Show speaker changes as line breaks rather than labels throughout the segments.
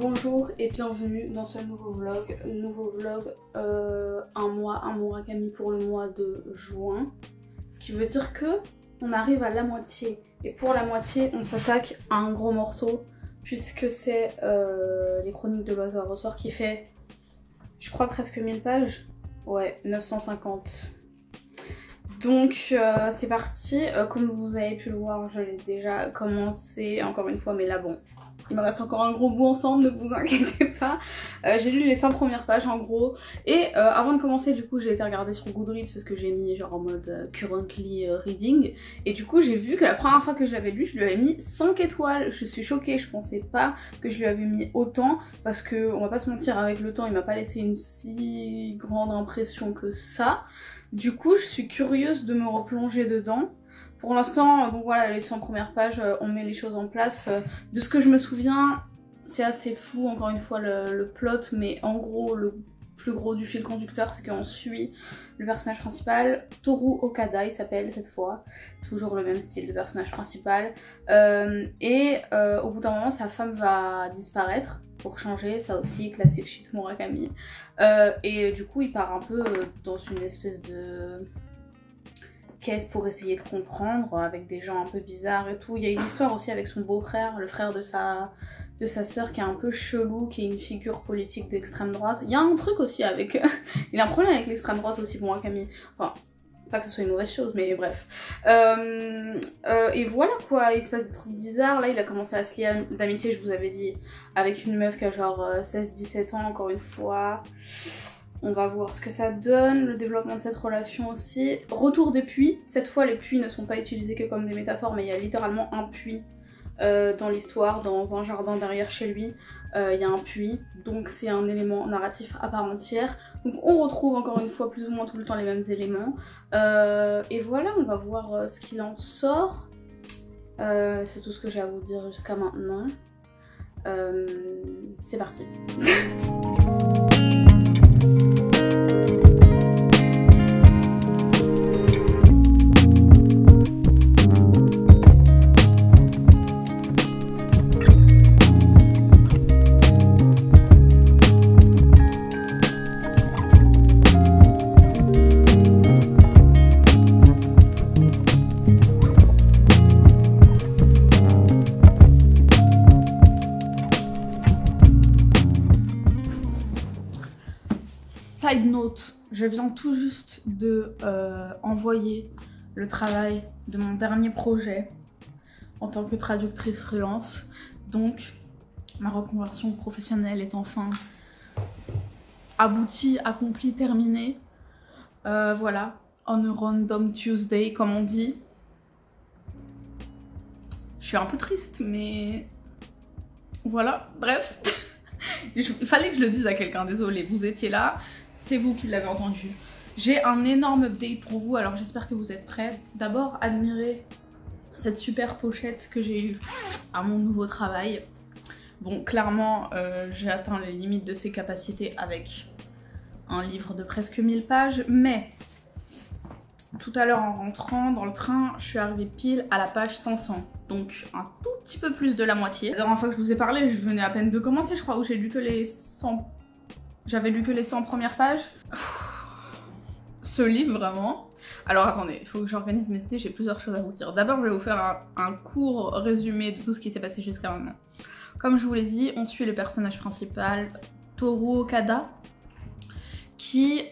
Bonjour et bienvenue dans ce nouveau vlog, un mois Murakami pour le mois de juin, ce qui veut dire que on arrive à la moitié, et pour la moitié on s'attaque à un gros morceau puisque c'est les chroniques de l'oiseau à ressort qui fait, je crois, presque 1000 pages, ouais, 950. Donc c'est parti, comme vous avez pu le voir, je l'ai déjà commencé encore une fois, mais là bon, il me reste encore un gros bout ensemble, ne vous inquiétez pas. J'ai lu les 100 premières pages en gros, et avant de commencer du coup j'ai été regarder sur Goodreads parce que j'ai mis genre en mode currently reading, et du coup j'ai vu que la première fois que je l'avais lu, je lui avais mis 5 étoiles. Je suis choquée, je pensais pas que je lui avais mis autant, parce que on va pas se mentir, avec le temps il m'a pas laissé une si grande impression que ça. Du coup je suis curieuse de me replonger dedans. Pour l'instant, donc voilà, les 100 premières pages, on met les choses en place. De ce que je me souviens, c'est assez flou encore une fois le plot, mais en gros le plus gros du fil conducteur c'est qu'on suit le personnage principal, Toru Okada il s'appelle cette fois, toujours le même style de personnage principal, et au bout d'un moment sa femme va disparaître pour changer, ça aussi classique shit Murakami, et du coup il part un peu dans une espèce de quête pour essayer de comprendre avec des gens un peu bizarres et tout. Il y a une histoire aussi avec son beau-frère, le frère de sa sœur, qui est un peu chelou, qui est une figure politique d'extrême droite. Il y a un truc aussi avec... il a un problème avec l'extrême droite aussi pour Murakami. Enfin, pas que ce soit une mauvaise chose, mais bref. Et voilà quoi, il se passe des trucs bizarres. Là, il a commencé à se lier d'amitié, je vous avais dit, avec une meuf qui a genre 16-17 ans, encore une fois. On va voir ce que ça donne, le développement de cette relation aussi. Retour des puits. Cette fois, les puits ne sont pas utilisés que comme des métaphores, mais il y a littéralement un puits dans l'histoire, dans un jardin derrière chez lui. Il y a un puits, donc c'est un élément narratif à part entière. Donc on retrouve encore une fois plus ou moins tout le temps les mêmes éléments. Et voilà, on va voir ce qu'il en sort. C'est tout ce que j'ai à vous dire jusqu'à maintenant. C'est parti. Side note, je viens tout juste de envoyer le travail de mon dernier projet en tant que traductrice freelance. Donc ma reconversion professionnelle est enfin aboutie, accomplie, terminée. Voilà, on a random Tuesday comme on dit. Je suis un peu triste, mais voilà, bref. Il fallait que je le dise à quelqu'un, désolé, vous étiez là. C'est vous qui l'avez entendu. J'ai un énorme update pour vous, alors j'espère que vous êtes prêts. D'abord, admirez cette super pochette que j'ai eue à mon nouveau travail. Bon, clairement, j'ai atteint les limites de ses capacités avec un livre de presque 1000 pages, mais tout à l'heure en rentrant dans le train, je suis arrivée pile à la page 500. Donc un tout petit peu plus de la moitié. La dernière fois que je vous ai parlé, je venais à peine de commencer, je crois, où j'ai lu que les 100... J'avais lu que les 100 premières pages. Ce livre, vraiment. Alors attendez, il faut que j'organise mes idées, j'ai plusieurs choses à vous dire. D'abord, je vais vous faire un court résumé de tout ce qui s'est passé jusqu'à maintenant. Comme je vous l'ai dit, on suit le personnage principal, Toru Okada, qui,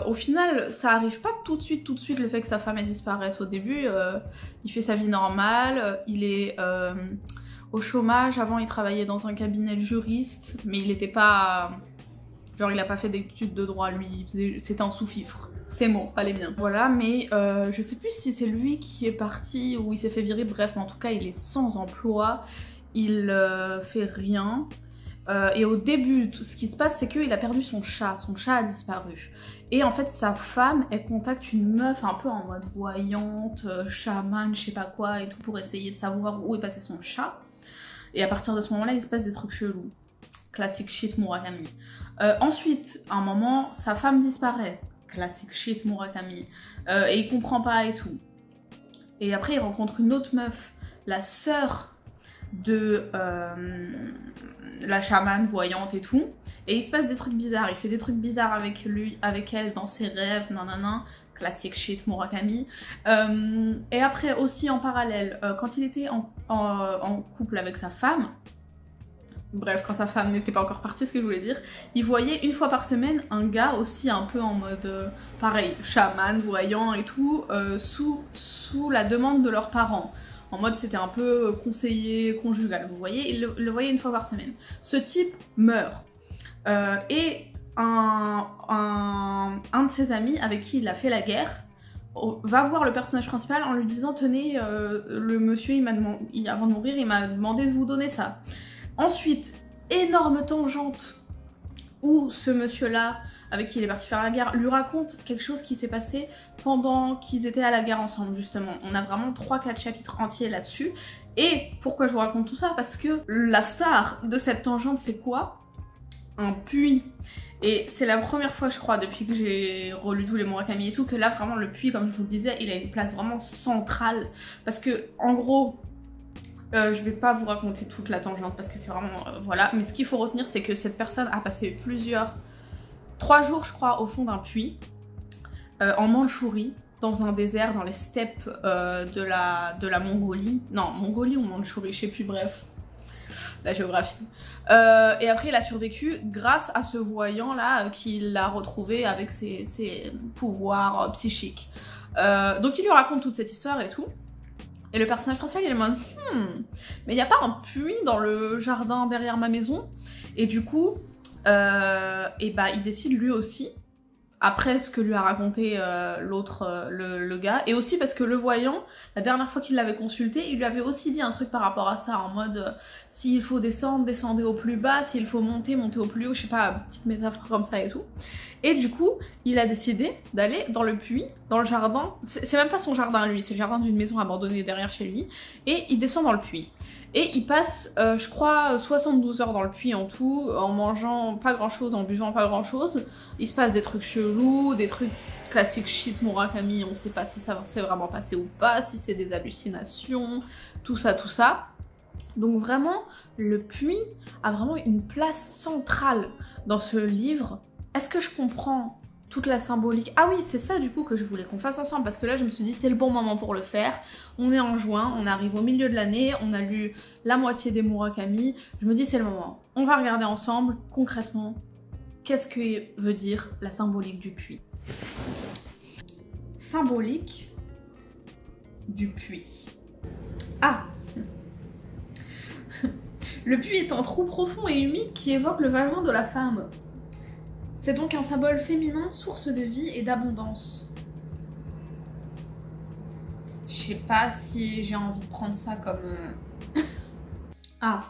au final, ça arrive pas tout de suite le fait que sa femme disparaisse. Au début, il fait sa vie normale, il est au chômage. Avant, il travaillait dans un cabinet de juriste, mais il n'était pas Genre il a pas fait d'études de droit lui, c'était un sous-fifre. C'est bon, pas les miens. Voilà, mais je sais plus si c'est lui qui est parti ou il s'est fait virer, bref, mais en tout cas il est sans emploi, il fait rien. Et au début, tout ce qui se passe, c'est qu'il a perdu son chat a disparu. Et en fait, sa femme, elle contacte une meuf un peu en mode voyante, chamane, je sais pas quoi et tout, pour essayer de savoir où est passé son chat. Et à partir de ce moment-là, il se passe des trucs chelous. Classique shit Murakami. Ensuite, à un moment, sa femme disparaît. Classique shit Murakami. Et il comprend pas et tout. Et après, il rencontre une autre meuf, la sœur de la chamane voyante et tout. Et il se passe des trucs bizarres. Il fait des trucs bizarres avec lui, avec elle, dans ses rêves, nanana. Classique shit Murakami. Et après, aussi en parallèle, quand il était en couple avec sa femme, bref, quand sa femme n'était pas encore partie, ce que je voulais dire, il voyait une fois par semaine un gars aussi un peu en mode, pareil, chaman, voyant et tout, sous la demande de leurs parents. En mode, c'était un peu conseiller conjugal, vous voyez, il le voyait une fois par semaine. Ce type meurt. Et un de ses amis avec qui il a fait la guerre va voir le personnage principal en lui disant « Tenez, le monsieur, avant de mourir, il m'a demandé de vous donner ça. » Ensuite, énorme tangente où ce monsieur-là, avec qui il est parti faire la guerre, lui raconte quelque chose qui s'est passé pendant qu'ils étaient à la guerre ensemble, justement. On a vraiment 3-4 chapitres entiers là-dessus. Et pourquoi je vous raconte tout ça? Parce que la star de cette tangente, c'est quoi? Un puits. Et c'est la première fois, je crois, depuis que j'ai relu tous les Murakami et tout, que là, vraiment, le puits, comme je vous le disais, il a une place vraiment centrale. Parce que, en gros... je vais pas vous raconter toute la tangente parce que c'est vraiment... voilà. Mais ce qu'il faut retenir, c'est que cette personne a passé 3 jours, je crois, au fond d'un puits, en Mandchourie, dans un désert, dans les steppes de la Mongolie. Non, Mongolie ou Mandchourie, je sais plus, bref. La géographie. Et après, il a survécu grâce à ce voyant-là qui l'a retrouvé avec ses pouvoirs psychiques. Donc il lui raconte toute cette histoire et tout. Et le personnage principal, il est en mode mais il n'y a pas un puits dans le jardin derrière ma maison? Et du coup, et bah, il décide lui aussi, après ce que lui a raconté l'autre, le gars, et aussi parce que le voyant, la dernière fois qu'il l'avait consulté, il lui avait aussi dit un truc par rapport à ça, en mode s'il faut descendre, descendez au plus bas, s'il faut monter, montez au plus haut, je sais pas, petite métaphore comme ça et tout. Et du coup, il a décidé d'aller dans le puits, dans le jardin, c'est même pas son jardin lui, c'est le jardin d'une maison abandonnée derrière chez lui, et il descend dans le puits. Et il passe, je crois, 72 heures dans le puits en tout, en mangeant pas grand chose, en buvant pas grand chose. Il se passe des trucs chelous, des trucs classiques shit Murakami, on sait pas si ça s'est vraiment passé ou pas, si c'est des hallucinations, tout ça, tout ça. Donc vraiment, le puits a vraiment une place centrale dans ce livre. Est-ce que je comprends toute la symbolique? Ah oui, c'est ça du coup que je voulais qu'on fasse ensemble, parce que là je me suis dit c'est le bon moment pour le faire. On est en juin, on arrive au milieu de l'année, on a lu la moitié des Murakami, je me dis c'est le moment. On va regarder ensemble, concrètement, qu'est-ce que veut dire la symbolique du puits. Symbolique du puits. Ah! Le puits est un trou profond et humide qui évoque le vagin de la femme. C'est donc un symbole féminin, source de vie et d'abondance. Je sais pas si j'ai envie de prendre ça comme... Ah,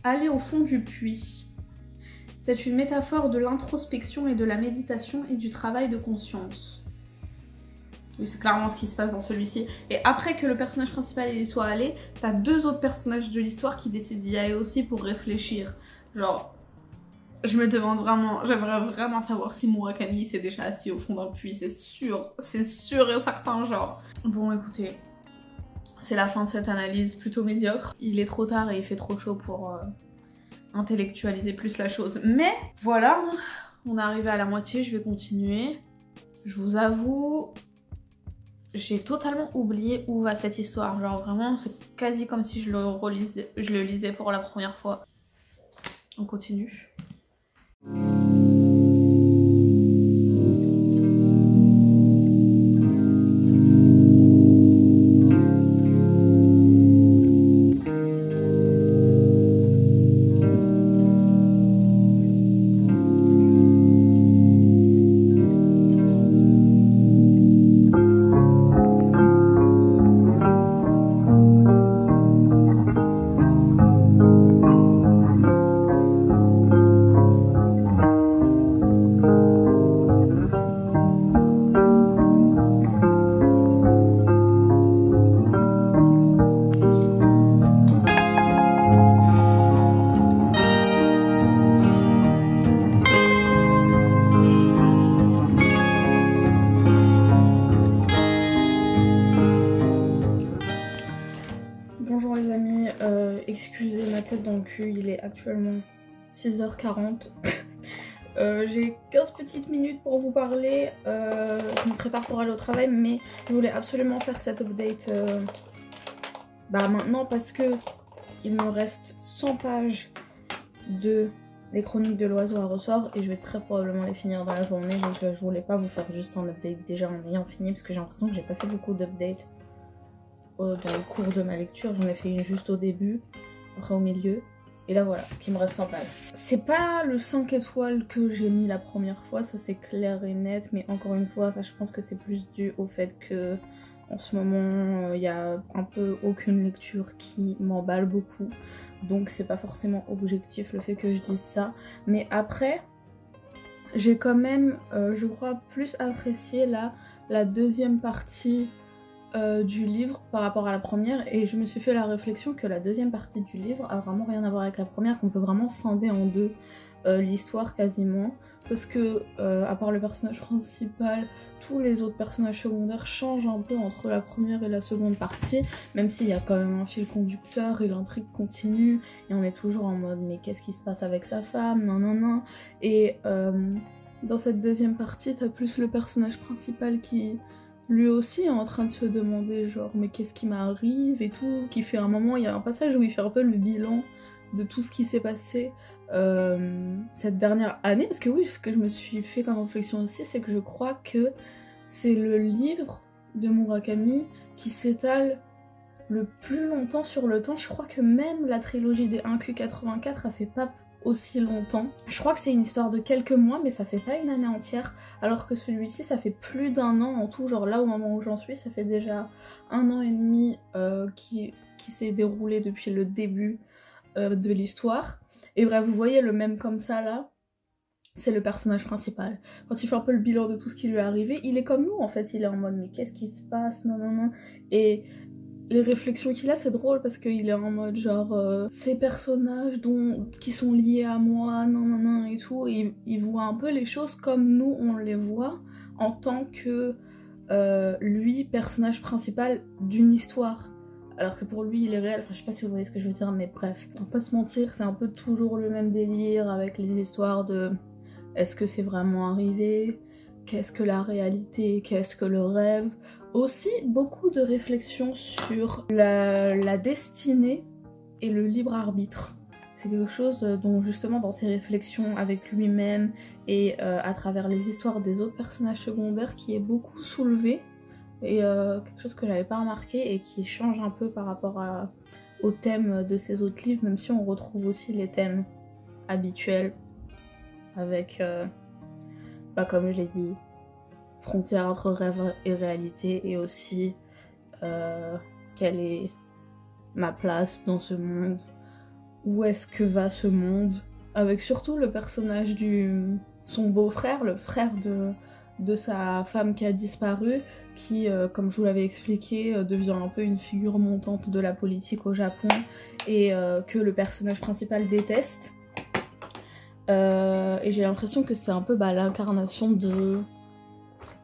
aller au fond du puits. C'est une métaphore de l'introspection et de la méditation et du travail de conscience. Oui, c'est clairement ce qui se passe dans celui-ci. Et après que le personnage principal y soit allé, t'as 2 autres personnages de l'histoire qui décident d'y aller aussi pour réfléchir. Genre... Je me demande vraiment, j'aimerais vraiment savoir si Murakami s'est déjà assis au fond d'un puits, c'est sûr et certain, genre. Bon, écoutez, c'est la fin de cette analyse plutôt médiocre. Il est trop tard et il fait trop chaud pour intellectualiser plus la chose. Mais voilà, on est arrivé à la moitié, je vais continuer. Je vous avoue, j'ai totalement oublié où va cette histoire. Genre vraiment, c'est quasi comme si je le lisais pour la première fois. On continue. Excusez ma tête dans le cul, il est actuellement 6h40. J'ai 15 petites minutes pour vous parler. Je me prépare pour aller au travail, mais je voulais absolument faire cette update maintenant parce que il me reste 100 pages de les chroniques de l'oiseau à ressort et je vais très probablement les finir dans la journée, donc je voulais pas vous faire juste un update déjà en ayant fini parce que j'ai l'impression que j'ai pas fait beaucoup d'updates dans le cours de ma lecture. J'en ai fait une juste au début, après au milieu. Et là voilà, qui me reste 100 pages. C'est pas le 5 étoiles que j'ai mis la première fois, ça c'est clair et net, mais encore une fois, ça je pense que c'est plus dû au fait que en ce moment, il y a un peu aucune lecture qui m'emballe beaucoup. Donc c'est pas forcément objectif le fait que je dise ça. Mais après, j'ai quand même, je crois, plus apprécié la deuxième partie du livre par rapport à la première, et je me suis fait la réflexion que la deuxième partie du livre a vraiment rien à voir avec la première, qu'on peut vraiment scinder en deux l'histoire quasiment, parce que à part le personnage principal, tous les autres personnages secondaires changent un peu entre la première et la seconde partie, même s'il y a quand même un fil conducteur et l'intrigue continue et on est toujours en mode mais qu'est-ce qui se passe avec sa femme, nan. Et dans cette deuxième partie t'as plus le personnage principal qui lui aussi est en train de se demander genre mais qu'est-ce qui m'arrive et tout, qui fait un moment, il y a un passage où il fait un peu le bilan de tout ce qui s'est passé cette dernière année, parce que oui, ce que je me suis fait comme réflexion aussi, c'est que je crois que c'est le livre de Murakami qui s'étale le plus longtemps sur le temps. Je crois que même la trilogie des 1Q84 a fait pas aussi longtemps. Je crois que c'est une histoire de quelques mois, mais ça fait pas une année entière, alors que celui-ci ça fait plus d'un an en tout, genre là au moment où j'en suis, ça fait déjà 1 an et demi qui s'est déroulé depuis le début de l'histoire. Et bref, vous voyez le même comme ça là, c'est le personnage principal. Quand il fait un peu le bilan de tout ce qui lui est arrivé, il est comme nous en fait, il est en mode mais qu'est-ce qui se passe, non. Et les réflexions qu'il a, c'est drôle parce qu'il est en mode genre ces personnages qui sont liés à moi, non et tout, et il voit un peu les choses comme nous on les voit en tant que lui, personnage principal d'une histoire. Alors que pour lui il est réel, enfin je sais pas si vous voyez ce que je veux dire, mais bref, on va pas se mentir, c'est un peu toujours le même délire avec les histoires de est-ce que c'est vraiment arrivé, qu'est-ce que la réalité, qu'est-ce que le rêve. Aussi beaucoup de réflexions sur la destinée et le libre arbitre. C'est quelque chose dont justement dans ses réflexions avec lui-même et à travers les histoires des autres personnages secondaires qui est beaucoup soulevé, et quelque chose que j'avais pas remarqué et qui change un peu par rapport au thème de ces autres livres, même si on retrouve aussi les thèmes habituels avec, comme je l'ai dit, frontière entre rêve et réalité, et aussi quelle est ma place dans ce monde, où est-ce que va ce monde, avec surtout le personnage son beau-frère, le frère de sa femme qui a disparu, qui, comme je vous l'avais expliqué, devient un peu une figure montante de la politique au Japon, et que le personnage principal déteste. Et j'ai l'impression que c'est un peu l'incarnation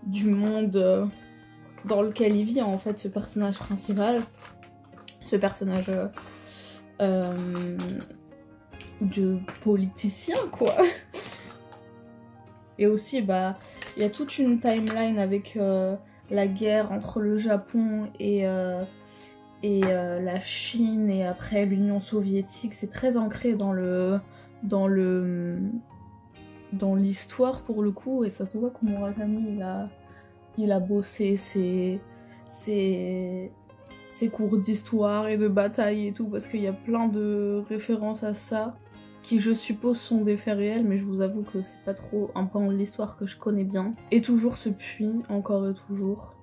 du monde dans lequel il vit en fait, ce personnage principal, ce personnage de politicien quoi. Et aussi il y a toute une timeline avec la guerre entre le Japon et la Chine et après l'Union soviétique. C'est très ancré dans l'histoire pour le coup, et ça se voit que Murakami il a bossé ses cours d'histoire et de bataille et tout, parce qu'il y a plein de références à ça qui je suppose sont des faits réels, mais je vous avoue que c'est pas trop un pan de l'histoire que je connais bien. Et toujours ce puits, encore et toujours,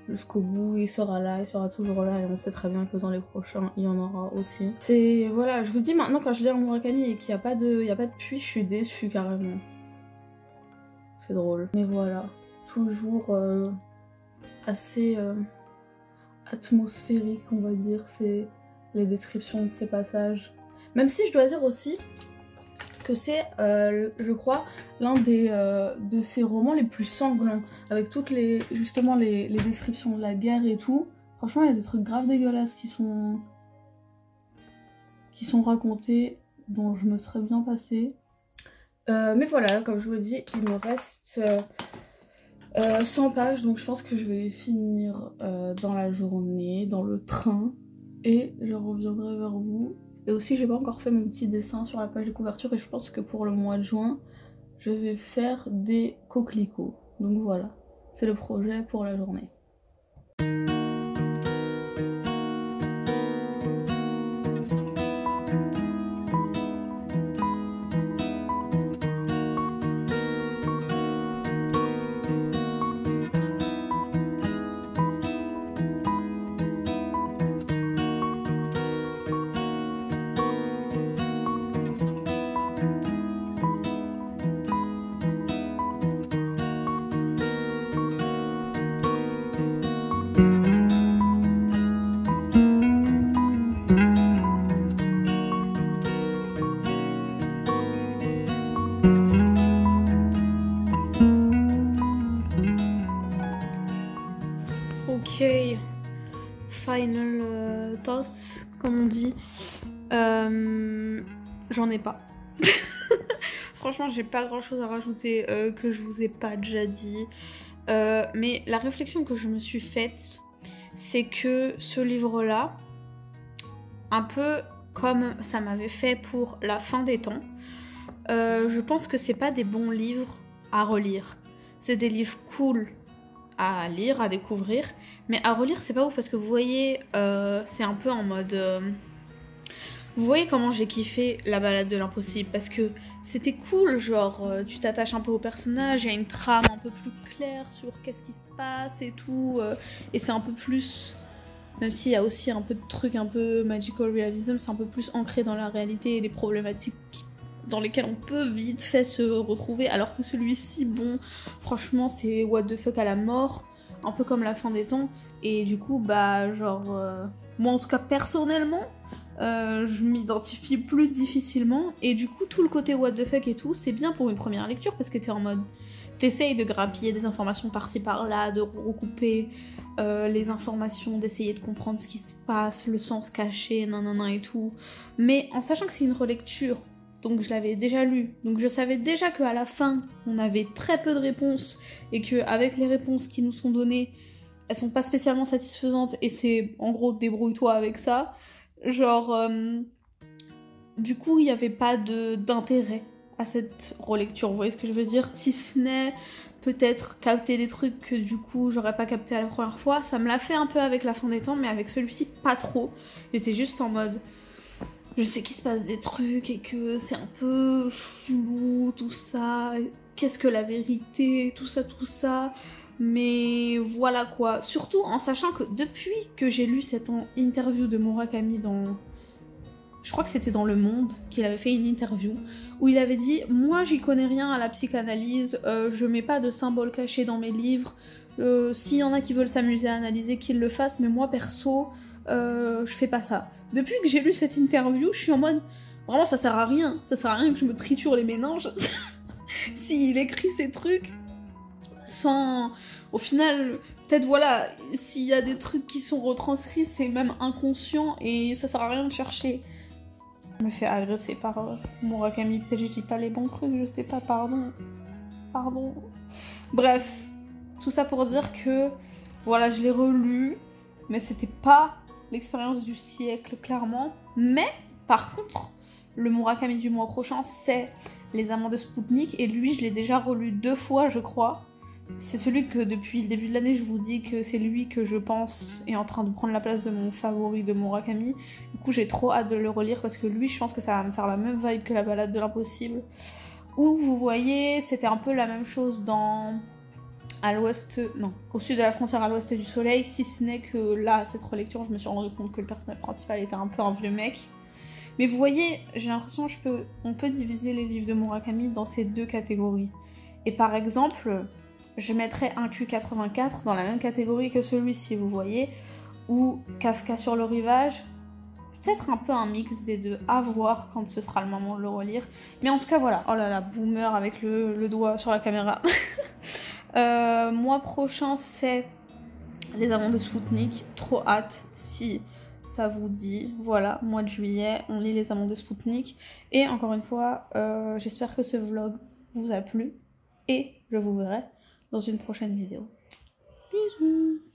jusqu'au bout, il sera là, il sera toujours là, et on sait très bien que dans les prochains, il y en aura aussi. C'est, voilà, je vous dis maintenant, quand je lis un Murakami et qu'il n'y a pas de puits, je suis déçue carrément. C'est drôle. Mais voilà, toujours assez atmosphérique, on va dire, c'est les descriptions de ces passages. Même si je dois dire aussi que c'est, je crois, l'un de ses romans les plus sanglants, avec toutes justement les descriptions de la guerre et tout. Franchement, il y a des trucs graves dégueulasses qui sont qui sont racontées, dont je me serais bien passée. Mais voilà, comme je vous dis, il me reste 100 pages, donc je pense que je vais les finir dans la journée, dans le train, et je reviendrai vers vous. Et aussi, j'ai pas encore fait mon petit dessin sur la page de couverture, et je pense que pour le mois de juin, je vais faire des coquelicots. Donc voilà, c'est le projet pour la journée. Ok, final thoughts, comme on dit. J'en ai pas. Franchement, j'ai pas grand chose à rajouter que je vous ai pas déjà dit. Mais la réflexion que je me suis faite, c'est que ce livre-là, un peu comme ça m'avait fait pour La fin des temps, je pense que c'est pas des bons livres à relire. C'est des livres cool à lire, à découvrir, mais à relire c'est pas ouf parce que vous voyez, c'est un peu en mode... Vous voyez comment j'ai kiffé La balade de l'impossible, parce que c'était cool, genre tu t'attaches un peu au personnage, il y a une trame un peu plus claire sur qu'est-ce qui se passe et tout, et c'est un peu plus... Même s'il y a aussi un peu de trucs un peu magical realism, c'est un peu plus ancré dans la réalité et les problématiques dans lesquelles on peut vite fait se retrouver, alors que celui-ci, bon, franchement, c'est what the fuck à la mort, un peu comme La fin des temps, et du coup, bah, genre, moi en tout cas, personnellement, je m'identifie plus difficilement, et du coup, tout le côté what the fuck et tout, c'est bien pour une première lecture, parce que t'es en mode, t'essayes de grappiller des informations par-ci par-là, de recouper les informations, d'essayer de comprendre ce qui se passe, le sens caché, nanana et tout, mais en sachant que c'est une relecture, donc je l'avais déjà lu, donc je savais déjà qu'à la fin, on avait très peu de réponses, et qu'avec les réponses qui nous sont données, elles sont pas spécialement satisfaisantes, et c'est en gros débrouille-toi avec ça, genre... du coup, il n'y avait pas d'intérêt à cette relecture, vous voyez ce que je veux dire? Si ce n'est peut-être capter des trucs que du coup j'aurais pas capté à la première fois, ça me l'a fait un peu avec La fin des temps, mais avec celui-ci pas trop. J'étais juste en mode... Je sais qu'il se passe des trucs et que c'est un peu flou, tout ça. Qu'est-ce que la vérité, tout ça. Mais voilà quoi. Surtout en sachant que depuis que j'ai lu cette interview de Murakami dans... Je crois que c'était dans Le Monde qu'il avait fait une interview où il avait dit « Moi, j'y connais rien à la psychanalyse, je mets pas de symboles cachés dans mes livres. S'il y en a qui veulent s'amuser à analyser, qu'ils le fassent, mais moi, perso, je fais pas ça. » Depuis que j'ai lu cette interview, je suis en mode « Vraiment, ça sert à rien. Ça sert à rien que je me triture les méninges. » S'il écrit ces trucs sans... Au final... Peut-être voilà, s'il y a des trucs qui sont retranscrits, c'est même inconscient et ça sert à rien de chercher. Je me fais agresser par Murakami, peut-être je dis pas les bons trucs, je sais pas, pardon. Bref, tout ça pour dire que, voilà, je l'ai relu, mais c'était pas l'expérience du siècle, clairement. Mais, par contre, le Murakami du mois prochain, c'est Les Amants de Spoutnik, et lui, je l'ai déjà relu 2 fois, je crois. C'est celui que depuis le début de l'année je vous dis que c'est lui que je pense est en train de prendre la place de mon favori de Murakami. Du coup j'ai trop hâte de le relire parce que lui je pense que ça va me faire la même vibe que La balade de l'impossible. Où vous voyez c'était un peu la même chose dans... à l'ouest... non, au sud de la frontière à l'ouest du soleil, si ce n'est que là, cette relecture, je me suis rendu compte que le personnage principal était un peu un vieux mec. Mais vous voyez, j'ai l'impression on peut diviser les livres de Murakami dans ces 2 catégories. Et par exemple... je mettrais un Q84 dans la même catégorie que celui-ci, vous voyez, ou Kafka sur le rivage, peut-être un peu un mix des 2, à voir quand ce sera le moment de le relire. Mais en tout cas, voilà. Oh là là, boomer avec le doigt sur la caméra. Mois prochain, c'est Les Amants de Spoutnik. Trop hâte. Si ça vous dit. Voilà, mois de juillet, on lit les amants de Spoutnik. Et encore une fois, j'espère que ce vlog vous a plu. Et je vous verrai dans une prochaine vidéo. Bisous!